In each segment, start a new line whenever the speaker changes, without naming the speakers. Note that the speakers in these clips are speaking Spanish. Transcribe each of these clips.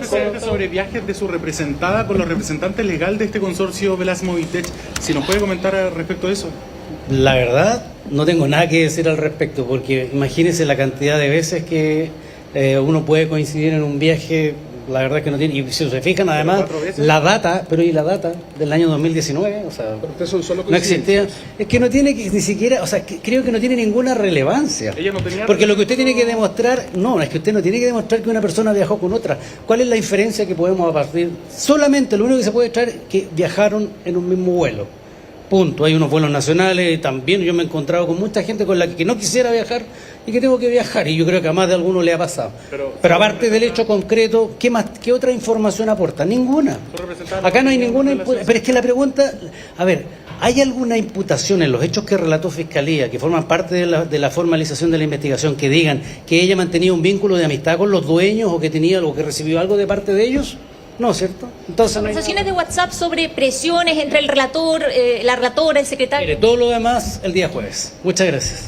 antecedentes sobre viajes de su representada con los representantes legal de este consorcio Velas Movitech. Si nos puede comentar al respecto de eso.
La verdad, no tengo nada que decir al respecto, porque imagínense la cantidad de veces que uno puede coincidir en un viaje. La verdad es que no tiene, y si se fijan además, la data del año 2019, o sea, no existía, es que no tiene ni siquiera, o sea, creo que no tiene ninguna relevancia.
Ella no tenía,
porque lo que usted tiene que demostrar, no, es que usted no tiene que demostrar que una persona viajó con otra. ¿Cuál es la diferencia que podemos partir? Solamente lo único que se puede traer es que viajaron en un mismo vuelo. Punto. Hay unos vuelos nacionales, también yo me he encontrado con mucha gente con la que no quisiera viajar y que tengo que viajar, y yo creo que a más de alguno le ha pasado. Pero aparte del hecho concreto, ¿qué otra información aporta? Ninguna. Acá no hay ninguna pero es que la pregunta, a ver, ¿hay alguna imputación en los hechos que relató Fiscalía, que forman parte de la formalización de la investigación, que digan que ella mantenía un vínculo de amistad con los dueños o que tenía algo, que recibió algo de parte de ellos? No, ¿cierto? Entonces
conversaciones de WhatsApp sobre presiones entre el relator, la relatora, el secretario.
Mire, todo lo demás el día jueves. Muchas gracias.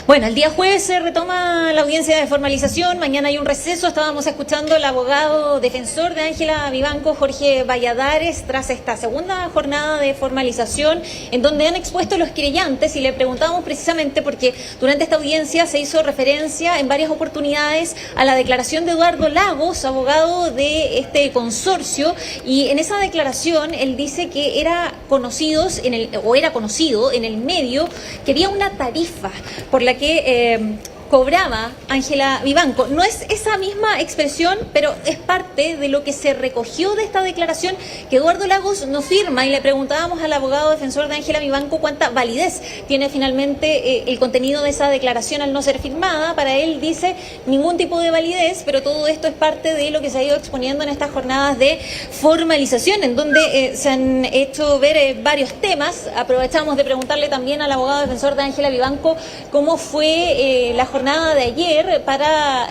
Bueno, el día jueves se retoma la audiencia de formalización. Mañana hay un receso. Estábamos escuchando al abogado defensor de Ángela Vivanco, Jorge Valladares, tras esta segunda jornada de formalización, en donde han expuesto los querellantes, y le preguntábamos precisamente porque durante esta audiencia se hizo referencia en varias oportunidades a la declaración de Eduardo Lagos, abogado de este consorcio, y en esa declaración él dice que era conocido en el medio que había una tarifa por la que cobraba Ángela Vivanco. No es esa misma expresión, pero es parte de lo que se recogió de esta declaración que Eduardo Lagos no firma, y le preguntábamos al abogado defensor de Ángela Vivanco cuánta validez tiene finalmente el contenido de esa declaración al no ser firmada. Para él dice ningún tipo de validez, pero todo esto es parte de lo que se ha ido exponiendo en estas jornadas de formalización, en donde se han hecho ver varios temas. Aprovechamos de preguntarle también al abogado defensor de Ángela Vivanco cómo fue la jornada de ayer para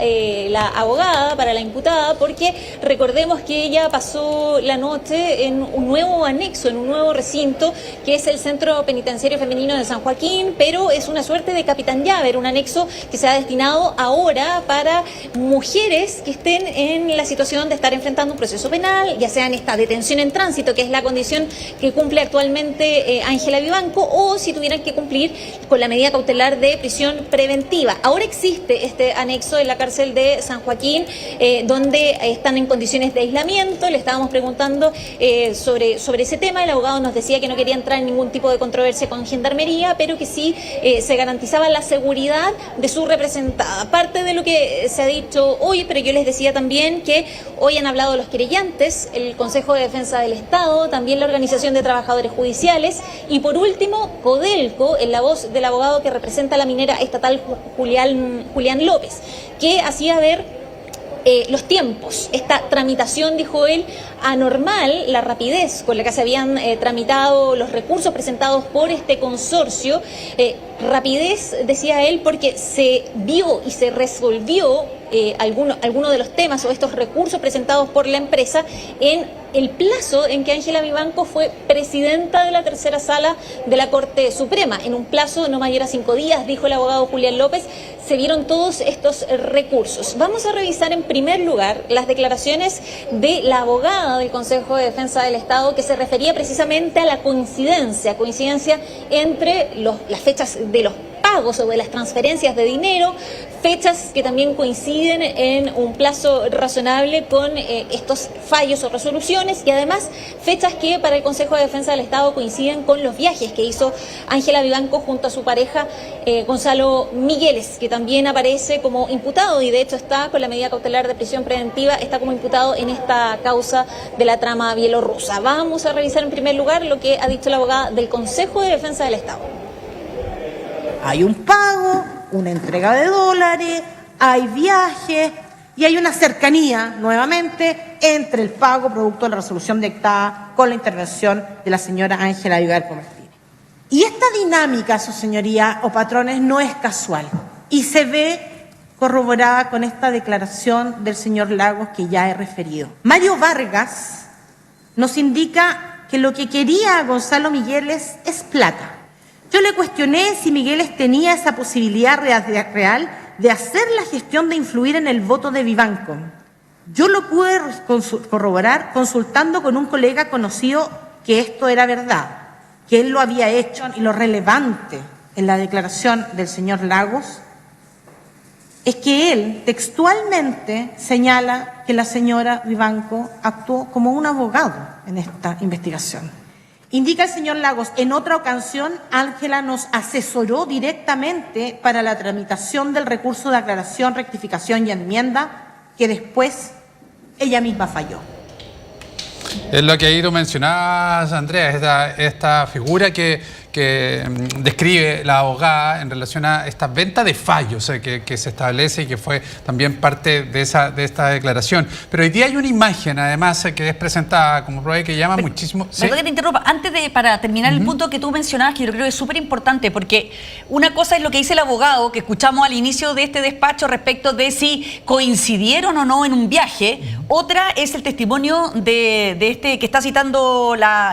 la abogada, para la imputada, porque recordemos que ella pasó la noche en un nuevo anexo, en un nuevo recinto, que es el Centro Penitenciario Femenino de San Joaquín, pero es una suerte de capitán llave, un anexo que se ha destinado ahora para mujeres que estén en la situación de estar enfrentando un proceso penal, ya sea en esta detención en tránsito, que es la condición que cumple actualmente Ángela Vivanco, o si tuvieran que cumplir con la medida cautelar de prisión preventiva. Ahora existe este anexo en la cárcel de San Joaquín, donde están en condiciones de aislamiento. Le estábamos preguntando sobre ese tema. El abogado nos decía que no quería entrar en ningún tipo de controversia con Gendarmería, pero que sí se garantizaba la seguridad de su representada. Parte de lo que se ha dicho hoy, pero yo les decía también que hoy han hablado los querellantes, el Consejo de Defensa del Estado, también la Organización de Trabajadores Judiciales, y por último Codelco, en la voz del abogado que representa a la minera estatal Julián López, que hacía ver los tiempos, esta tramitación, dijo él, anormal, la rapidez con la que se habían tramitado los recursos presentados por este consorcio, rapidez, decía él, porque se vio y se resolvió alguno de los temas o estos recursos presentados por la empresa en el plazo en que Ángela Vivanco fue presidenta de la tercera sala de la Corte Suprema. En un plazo no mayor a 5 días, dijo el abogado Julián López, se vieron todos estos recursos. Vamos a revisar en primer lugar las declaraciones de la abogada del Consejo de Defensa del Estado, que se refería precisamente a la coincidencia entre las fechas de los pagos o de las transferencias de dinero, fechas que también coinciden en un plazo razonable con estos fallos o resoluciones, y además fechas que para el Consejo de Defensa del Estado coinciden con los viajes que hizo Ángela Vivanco junto a su pareja Gonzalo Migueles, que también aparece como imputado y de hecho está con la medida cautelar de prisión preventiva, está como imputado en esta causa de la trama bielorrusa. Vamos a revisar en primer lugar lo que ha dicho la abogada del Consejo de Defensa del Estado.
Hay un pago, una entrega de dólares, hay viajes y hay una cercanía, nuevamente, entre el pago producto de la resolución dictada con la intervención de la señora Ángela Vivanco Martínez. Y esta dinámica, su señoría o patrones, no es casual y se ve corroborada con esta declaración del señor Lagos que ya he referido. Mario Vargas nos indica que lo que quería Gonzalo Migueles es plata. Yo le cuestioné si Migueles tenía esa posibilidad real de hacer la gestión de influir en el voto de Vivanco. Yo lo pude corroborar consultando con un colega conocido que esto era verdad, que él lo había hecho, y lo relevante en la declaración del señor Lagos es que él textualmente señala que la señora Vivanco actuó como un abogado en esta investigación. Indica el señor Lagos, en otra ocasión, Ángela nos asesoró directamente para la tramitación del recurso de aclaración, rectificación y enmienda, que después ella misma falló.
Es lo que ahí tú mencionabas, Andrea, esta figura que describe la abogada en relación a esta venta de fallos que se establece y que fue también parte de esta declaración. Pero hoy día hay una imagen, además, que es presentada como prueba que llama muchísimo...
Perdón que te interrumpa. Para terminar el punto que tú mencionabas, que yo creo que es súper importante, porque una cosa es lo que dice el abogado, que escuchamos al inicio de este despacho respecto de si coincidieron o no en un viaje. Otra es el testimonio de este que está citando la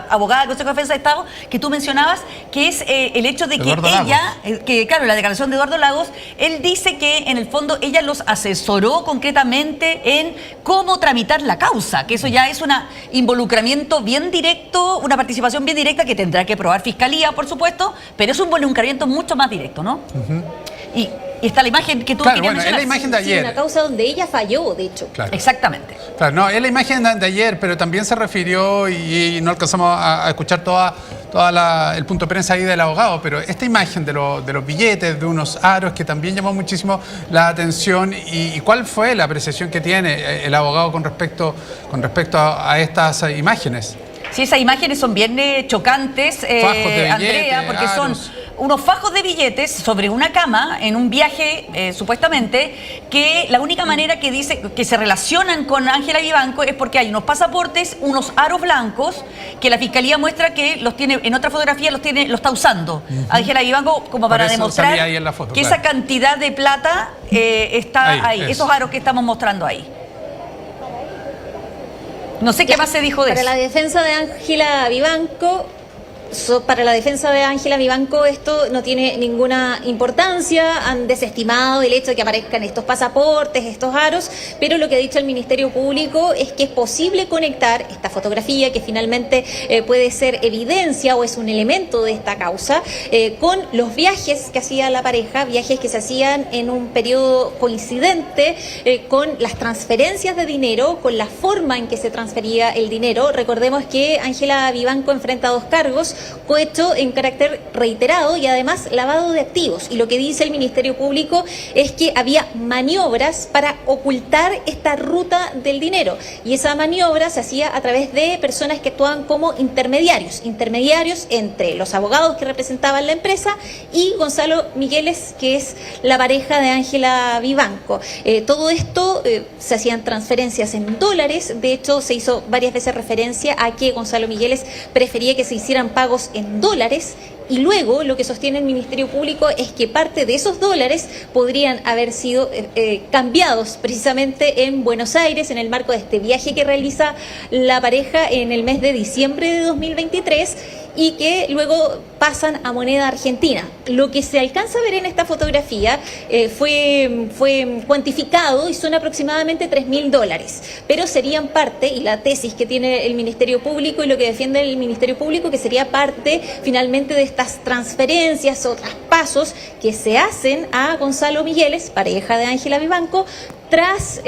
abogada del Consejo de Defensa de Estado, que tú mencionabas, que es el hecho de que la declaración de Eduardo Lagos, él dice que en el fondo ella los asesoró concretamente en cómo tramitar la causa, que eso ya es un involucramiento bien directo, una participación bien directa que tendrá que probar Fiscalía, por supuesto, pero es un involucramiento mucho más directo, ¿no? Y está la imagen que tú querías mencionar.
Es la imagen de ayer.
Sí, una causa donde ella falló, de hecho.
Claro.
Exactamente.
Claro, no, es la imagen de ayer, pero también se refirió, y no alcanzamos a escuchar el punto de prensa ahí del abogado, pero esta imagen de los billetes, de unos aros, que también llamó muchísimo la atención. ¿Y cuál fue la apreciación que tiene el abogado con respecto a estas imágenes?
Sí, esas imágenes son bien chocantes, Andrea, porque
aros.
son unos fajos de billetes sobre una cama en un viaje, supuestamente, que la única manera que dice que se relacionan con Ángela Vivanco es porque hay unos pasaportes, unos aros blancos, que la Fiscalía muestra que los tiene, en otra fotografía lo está usando Ángela Vivanco como para demostrar
ahí en la foto,
que
claro,
esa cantidad de plata está ahí, esos aros que estamos mostrando ahí. No sé qué más se dijo de eso.
Para la defensa de Ángela Vivanco, esto no tiene ninguna importancia. Han desestimado el hecho de que aparezcan estos pasaportes, estos aros, pero lo que ha dicho el Ministerio Público es que es posible conectar esta fotografía, que finalmente puede ser evidencia o es un elemento de esta causa, con los viajes que hacía la pareja, viajes que se hacían en un periodo coincidente con las transferencias de dinero, con la forma en que se transfería el dinero. Recordemos que Ángela Vivanco enfrenta 2 cargos: cohecho en carácter reiterado y además lavado de activos. Y lo que dice el Ministerio Público es que había maniobras para ocultar esta ruta del dinero. Y esa maniobra se hacía a través de personas que actuaban como intermediarios entre los abogados que representaban la empresa y Gonzalo Migueles, que es la pareja de Ángela Vivanco. Todo esto se hacían transferencias en dólares. De hecho, se hizo varias veces referencia a que Gonzalo Migueles prefería que se hicieran pagos en dólares, y luego lo que sostiene el Ministerio Público es que parte de esos dólares podrían haber sido cambiados precisamente en Buenos Aires en el marco de este viaje que realiza la pareja en el mes de diciembre de 2023 y que luego pasan a moneda argentina. Lo que se alcanza a ver en esta fotografía fue cuantificado y son aproximadamente $3.000, pero serían parte, y la tesis que tiene el Ministerio Público y lo que defiende el Ministerio Público, que sería parte finalmente de estas transferencias o traspasos que se hacen a Gonzalo Migueles, pareja de Ángela Vivanco, tras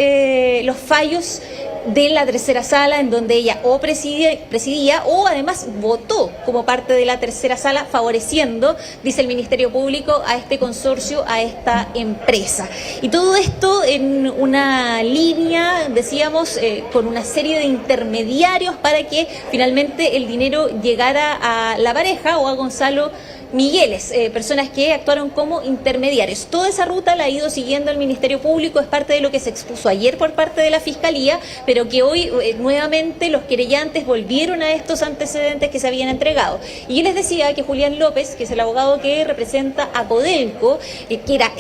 los fallos de la tercera sala, en donde ella o presidía o además votó como parte de la tercera sala, favoreciendo, dice el Ministerio Público, a este consorcio, a esta empresa. Y todo esto en una línea, decíamos, con una serie de intermediarios para que finalmente el dinero llegara a la pareja o a Gonzalo Migueles, personas que actuaron como intermediarios. Toda esa ruta la ha ido siguiendo el Ministerio Público, es parte de lo que se expuso ayer por parte de la Fiscalía, pero que hoy nuevamente los querellantes volvieron a estos antecedentes que se habían entregado. Y yo les decía que Julián López, que es el abogado que representa a Codelco, que era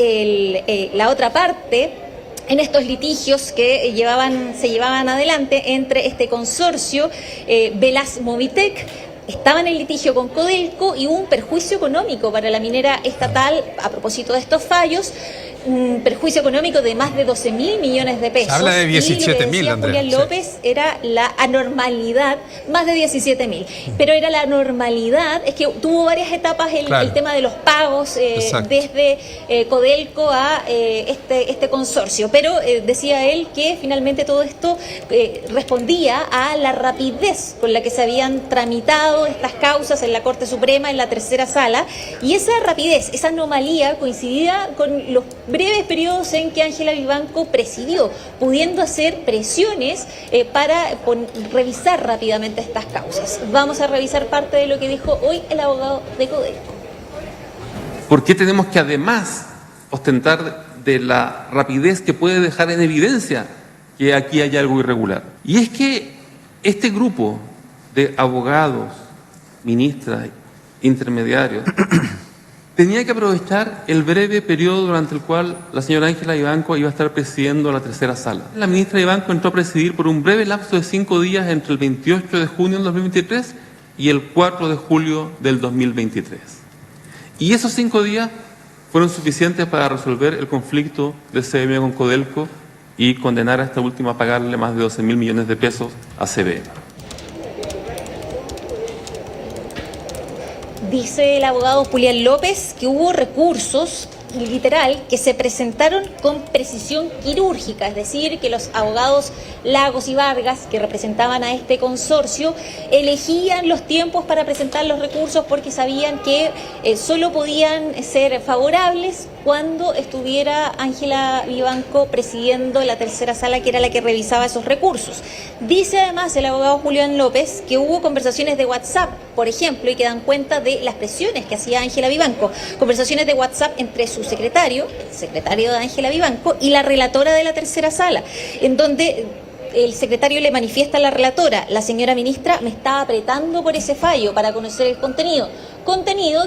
la otra parte en estos litigios que se llevaban adelante entre este consorcio Velas Movitec estaban en litigio con Codelco y hubo un perjuicio económico para la minera estatal a propósito de estos fallos. Un perjuicio económico de más de 12.000 millones de pesos.
Se habla de 17.000, Andrea.
Julián López era la anormalidad, más de 17.000, pero era la normalidad, es que tuvo varias etapas el tema de los pagos desde Codelco a este consorcio, pero decía él que finalmente todo esto respondía a la rapidez con la que se habían tramitado estas causas en la Corte Suprema, en la tercera sala, y esa rapidez, esa anomalía coincidía con los breves periodos en que Ángela Vivanco presidió, pudiendo hacer presiones para revisar rápidamente estas causas. Vamos a revisar parte de lo que dijo hoy el abogado de Codelco.
¿Por qué tenemos que además ostentar de la rapidez que puede dejar en evidencia que aquí hay algo irregular? Y es que este grupo de abogados, ministras, intermediarios, tenía que aprovechar el breve periodo durante el cual la señora Ángela Vivanco iba a estar presidiendo la tercera sala. La ministra Vivanco entró a presidir por un breve lapso de 5 días entre el 28 de junio del 2023 y el 4 de julio del 2023. Y esos 5 días fueron suficientes para resolver el conflicto de CME con Codelco y condenar a esta última a pagarle más de 12.000 millones de pesos a CBE.
Dice el abogado Julián López que hubo recursos, literal, que se presentaron con precisión quirúrgica, es decir, que los abogados Lagos y Vargas, que representaban a este consorcio, elegían los tiempos para presentar los recursos porque sabían que solo podían ser favorables cuando estuviera Ángela Vivanco presidiendo la tercera sala, que era la que revisaba esos recursos. Dice además el abogado Julián López que hubo conversaciones de WhatsApp, por ejemplo, y que dan cuenta de las presiones que hacía Ángela Vivanco, conversaciones de WhatsApp entre su secretario, el secretario de Ángela Vivanco, y la relatora de la tercera sala, en donde el secretario le manifiesta a la relatora: la señora ministra me está apretando por ese fallo para conocer el contenido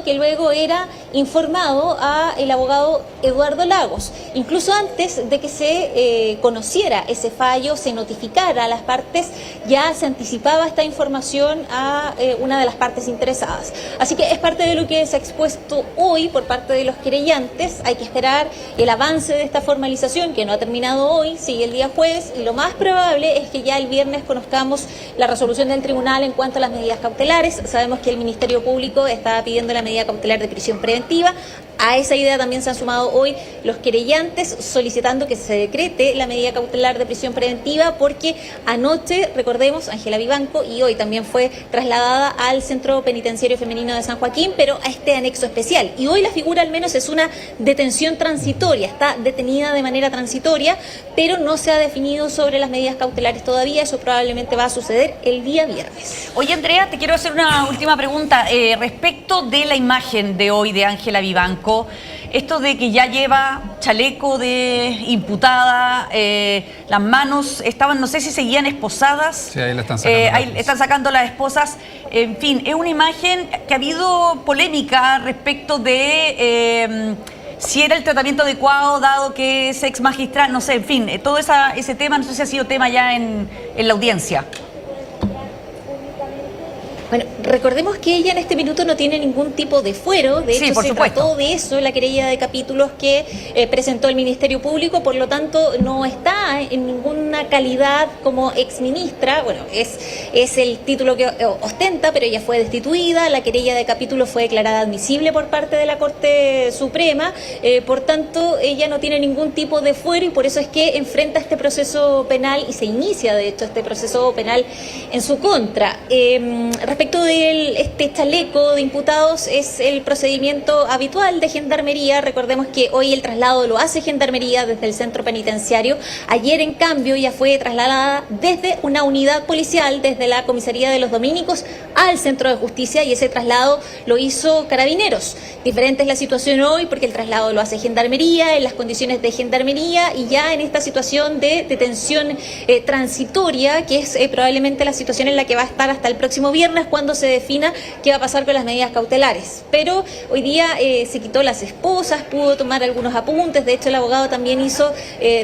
que luego era informado a el abogado Eduardo Lagos. Incluso antes de que se conociera ese fallo, se notificara a las partes, ya se anticipaba esta información a una de las partes interesadas. Así que es parte de lo que se ha expuesto hoy por parte de los querellantes. Hay que esperar el avance de esta formalización, que no ha terminado hoy, sigue el día jueves, y lo más probable es que ya el viernes conozcamos la resolución del tribunal en cuanto a las medidas cautelares. Sabemos que el Ministerio Público estaba pidiendo la medida cautelar de prisión preventiva. A esa idea también se han sumado hoy los querellantes solicitando que se decrete la medida cautelar de prisión preventiva, porque anoche, recordemos, Ángela Vivanco y hoy también fue trasladada al Centro Penitenciario Femenino de San Joaquín, pero a este anexo especial. Y hoy la figura al menos es una detención transitoria, está detenida de manera transitoria, pero no se ha definido sobre las medidas cautelares todavía. Eso probablemente va a suceder el día viernes.
Oye, Andrea, te quiero hacer una última pregunta respecto de la imagen de hoy de Ángela Vivanco. Esto de que ya lleva chaleco de imputada, las manos estaban, no sé si seguían esposadas.
Sí, ahí la están sacando.
Ahí están sacando las esposas. En fin, es una imagen que ha habido polémica respecto de si era el tratamiento adecuado, dado que es ex magistral, no sé, en fin, todo ese tema, no sé si ha sido tema ya en la audiencia.
Bueno, recordemos que ella en este minuto no tiene ningún tipo de fuero. De hecho, se trató de eso la querella de capítulos que presentó el Ministerio Público. Por lo tanto, no está en ninguna calidad como exministra. Bueno, es el título que ostenta, pero ella fue destituida. La querella de capítulos fue declarada admisible por parte de la Corte Suprema. Por tanto, ella no tiene ningún tipo de fuero, y por eso es que enfrenta este proceso penal, y se inicia, de hecho, este proceso penal en su contra. Respecto de este chaleco de imputados, es el procedimiento habitual de Gendarmería. Recordemos que hoy el traslado lo hace Gendarmería desde el centro penitenciario. Ayer, en cambio, ya fue trasladada desde una unidad policial, desde la comisaría de los Dominicos al centro de justicia, y ese traslado lo hizo Carabineros. Diferente es la situación hoy, porque el traslado lo hace Gendarmería, en las condiciones de Gendarmería, y ya en esta situación de detención transitoria, que es probablemente la situación en la que va a estar hasta el próximo viernes, cuando se defina qué va a pasar con las medidas cautelares. Pero hoy día se quitó las esposas, pudo tomar algunos apuntes. De hecho, el abogado también hizo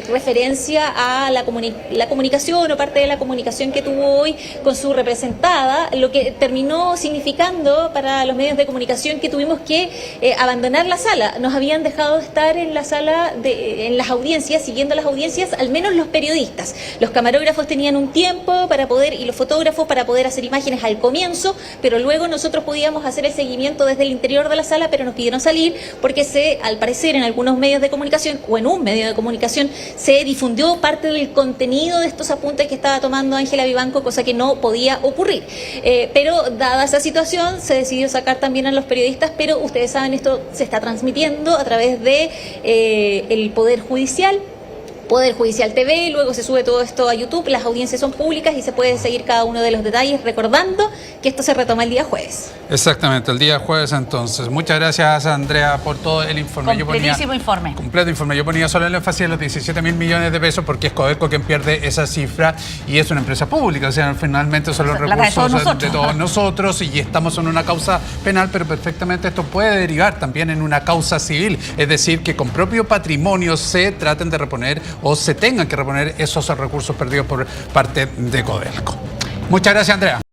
referencia a la comunicación o parte de la comunicación que tuvo hoy con su representada, lo que terminó significando para los medios de comunicación que tuvimos que abandonar la sala. Nos habían dejado estar en la sala, en las audiencias, siguiendo las audiencias, al menos los periodistas. Los camarógrafos tenían un tiempo para poder, y los fotógrafos para poder hacer imágenes al comienzo, pero luego nosotros podíamos hacer el seguimiento desde el interior de la sala, pero nos pidieron salir porque al parecer en algunos medios de comunicación o en un medio de comunicación se difundió parte del contenido de estos apuntes que estaba tomando Ángela Vivanco, cosa que no podía ocurrir. Pero dada esa situación se decidió sacar también a los periodistas, pero ustedes saben, esto se está transmitiendo a través de el Poder Judicial TV, luego se sube todo esto a YouTube, las audiencias son públicas y se puede seguir cada uno de los detalles, recordando que esto se retoma el día jueves.
Exactamente, el día jueves entonces. Muchas gracias, Andrea, por todo el informe.
Completísimo informe.
Completo informe. Yo ponía solo el énfasis en los 17.000 millones de pesos porque es Codelco quien pierde esa cifra y es una empresa pública, o sea, finalmente son los recursos de todos nosotros y estamos en una causa penal, pero perfectamente esto puede derivar también en una causa civil, es decir, que con propio patrimonio se traten de reponer o se tengan que reponer esos recursos perdidos por parte de Codelco. Muchas gracias, Andrea.